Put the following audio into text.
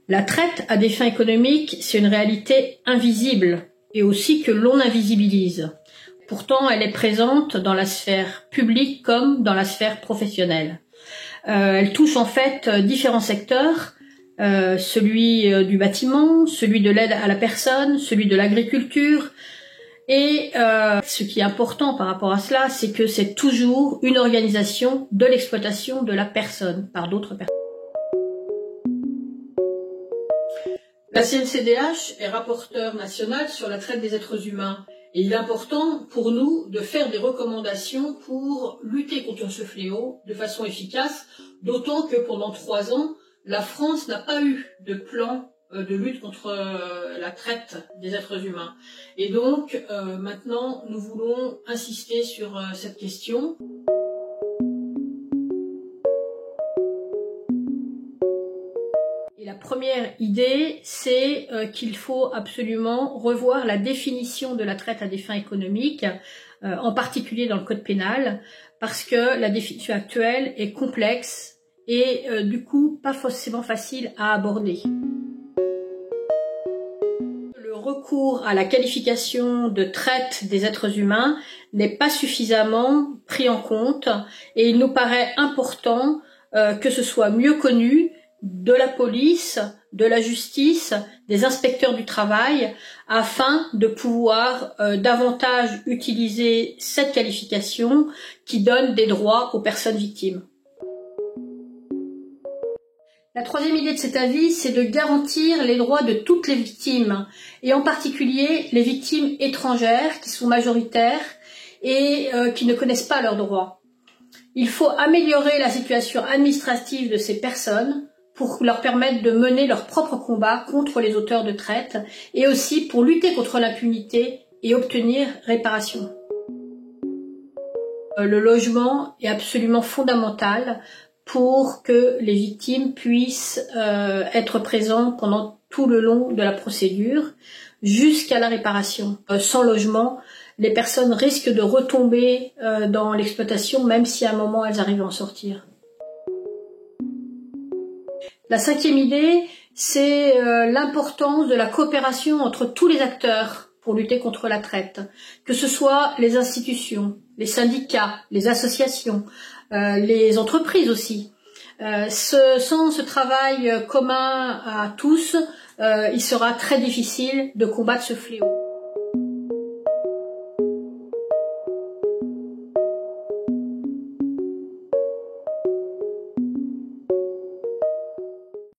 La traite à des fins économiques, c'est une réalité invisible et aussi que l'on invisibilise. Pourtant, elle est présente dans la sphère publique comme dans la sphère professionnelle. Elle touche en fait différents secteurs, celui du bâtiment, celui de l'aide à la personne, celui de l'agriculture. Et ce qui est important par rapport à cela, c'est que c'est toujours une organisation de l'exploitation de la personne par d'autres personnes. La CNCDH est rapporteure nationale sur la traite des êtres humains. Et il est important pour nous de faire des recommandations pour lutter contre ce fléau de façon efficace, d'autant que pendant 3 ans, la France n'a pas eu de plan de lutte contre la traite des êtres humains. Et donc, maintenant, nous voulons insister sur cette question. Et la première idée, c'est qu'il faut absolument revoir la définition de la traite à des fins économiques, en particulier dans le code pénal, parce que la définition actuelle est complexe et du coup pas forcément facile à aborder. Le recours à la qualification de traite des êtres humains n'est pas suffisamment pris en compte et il nous paraît important que ce soit mieux connu de la police, de la justice, des inspecteurs du travail, afin de pouvoir davantage utiliser cette qualification qui donne des droits aux personnes victimes. La troisième idée de cet avis, c'est de garantir les droits de toutes les victimes, et en particulier les victimes étrangères qui sont majoritaires et qui ne connaissent pas leurs droits. Il faut améliorer la situation administrative de ces personnes pour leur permettre de mener leur propre combat contre les auteurs de traite et aussi pour lutter contre l'impunité et obtenir réparation. Le logement est absolument fondamental pour que les victimes puissent être présentes pendant tout le long de la procédure jusqu'à la réparation. Sans logement, les personnes risquent de retomber dans l'exploitation même si à un moment elles arrivent à en sortir. La cinquième idée, c'est l'importance de la coopération entre tous les acteurs pour lutter contre la traite, que ce soit les institutions, les syndicats, les associations, les entreprises aussi. Sans ce travail commun à tous, il sera très difficile de combattre ce fléau.